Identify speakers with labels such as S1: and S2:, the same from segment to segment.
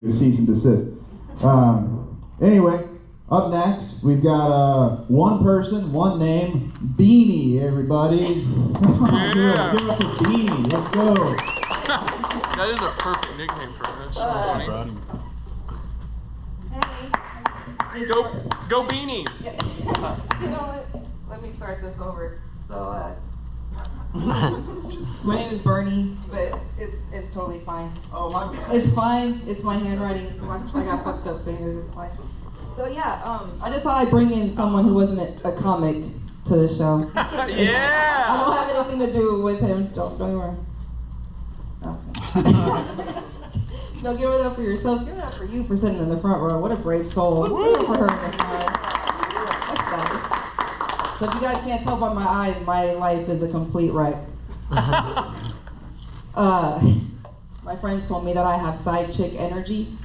S1: Cease and desist. Anyway, up next, we've got one person, one name, Beanie, everybody.
S2: Yeah.
S1: Give it up for Beanie. Let's go.
S2: That is a perfect nickname for us. Funny.
S3: Hey.
S2: Go Beanie.
S3: You know what? Let me start this over. So, my name is Bernie, but it's totally fine.
S1: Oh, my bad.
S3: It's fine. It's my handwriting. I got fucked up fingers. It's fine. So yeah, I just thought I'd bring in someone who wasn't a comic to the show.
S2: Yeah.
S3: I don't have anything to do with him. Don't worry. Okay. No, give it up for yourselves. Give it up for you for sitting in the front row. What a brave soul. Give it up for her in the front. That's nice. So if you guys can't tell by my eyes, my life is a complete wreck. My friends told me that I have side chick energy.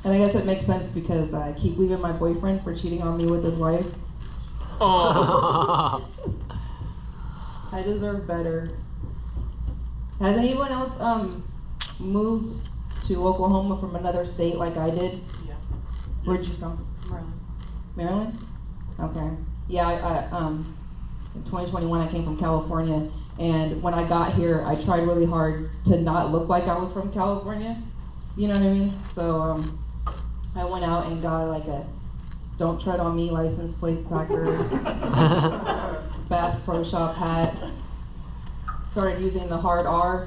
S3: And I guess it makes sense because I keep leaving my boyfriend for cheating on me with his wife.
S2: Oh.
S3: I deserve better. Has anyone else moved to Oklahoma from another state like I did?
S4: Yeah.
S3: Where'd you come?
S4: Maryland.
S3: Maryland? Okay. Yeah, in 2021 I came from California, and when I got here I tried really hard to not look like I was from California. You know what I mean? So I went out and got like a "Don't Tread on Me" license plate placard, Bass Pro Shop hat, started using the hard R.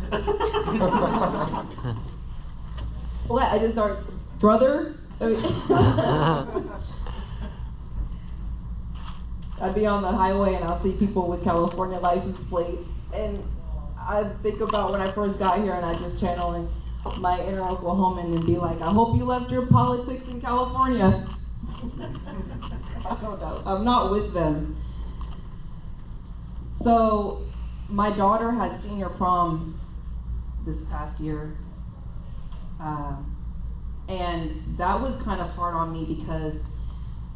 S3: What? I just started, brother? I mean, I'd be on the highway and I'll see people with California license plates, and I think about when I first got here and I just channeling my inner Oklahoman and be like, I hope you left your politics in California. I don't know. I'm not with them. So my daughter had senior prom this past year, and that was kind of hard on me because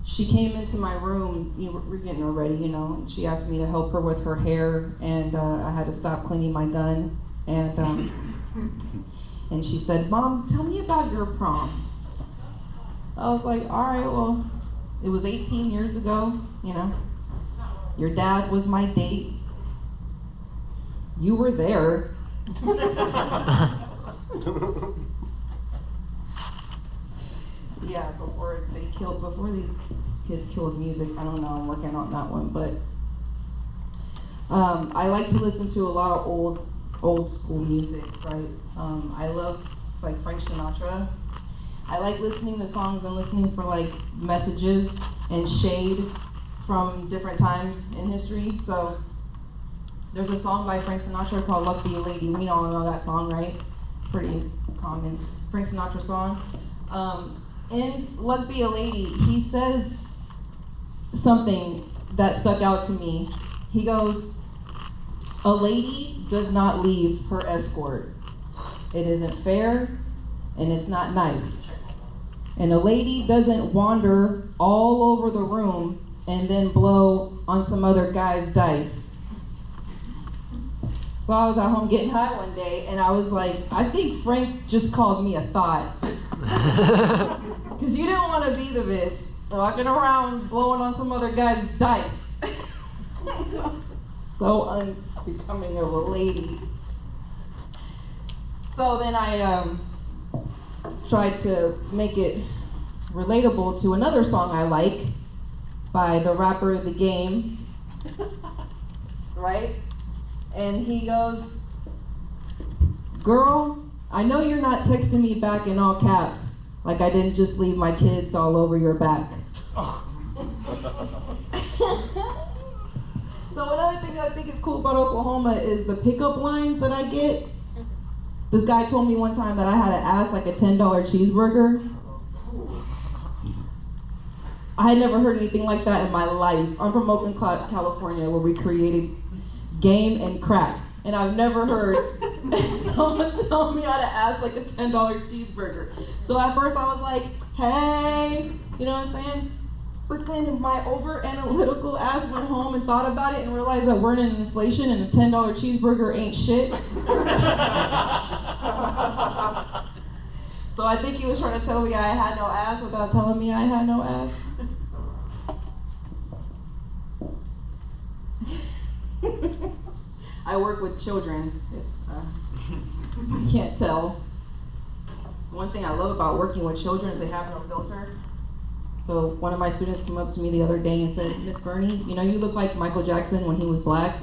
S3: she came into my room, we're getting her ready, and she asked me to help her with her hair, and I had to stop cleaning my gun, and she said, "Mom, tell me about your prom." I was like, all right, well, it was 18 years ago, your dad was my date. You were there. Yeah, before these kids killed music, I don't know, I'm working on that one, but I like to listen to a lot of old school music, right? I love like Frank Sinatra. I like listening to songs and listening for like messages and shade from different times in history. So there's a song by Frank Sinatra called "Luck Be a Lady." We all know that song, right? Pretty common Frank Sinatra song. In "Luck Be a Lady," he says something that stuck out to me. He goes, "A lady does not leave her escort. It isn't fair and it's not nice. And a lady doesn't wander all over the room and then blow on some other guy's dice." So I was at home getting high one day and I was like, I think Frank just called me a thought. Because you didn't want to be the bitch walking around blowing on some other guy's dice. So unbecoming of a lady. So then I tried to make it relatable to another song I like by the rapper The Game, right? And he goes, "Girl, I know you're not texting me back in all caps, like I didn't just leave my kids all over your back." So another thing that I think is cool about Oklahoma is the pickup lines that I get. This guy told me one time that I had to ask like a $10 cheeseburger. I had never heard anything like that in my life. I'm from Oakland, California, where we created game and crack. And I've never heard someone tell me how to ask like a $10 cheeseburger. So at first I was like, hey, you know what I'm saying? But then my over-analytical ass went home and thought about it and realized that we're in inflation and a $10 cheeseburger ain't shit. So I think he was trying to tell me I had no ass without telling me I had no ass. I work with children, if you can't tell. One thing I love about working with children is they have no filter. So one of my students came up to me the other day and said, Miss Bernie, you know you look like Michael Jackson when he was black.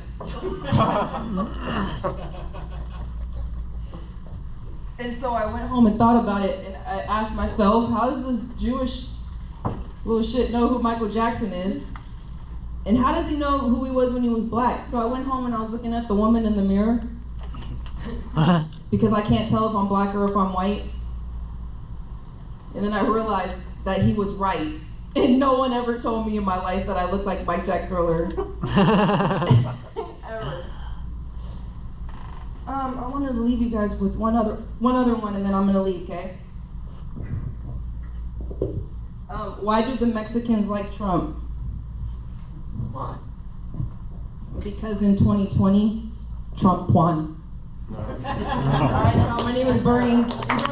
S3: And so I went home and thought about it, and I asked myself, how does this Jewish little shit know who Michael Jackson is? And how does he know who he was when he was black? So I went home and I was looking at the woman in the mirror because I can't tell if I'm black or if I'm white. And then I realized that he was right. And no one ever told me in my life that I look like Mike Jack Thriller. Ever. I wanted to leave you guys with one other one, and then I'm gonna leave, okay? Why do the Mexicans like Trump?
S2: Why?
S3: Because in 2020, Trump won. All right, y'all, my name is Bernie. Enjoy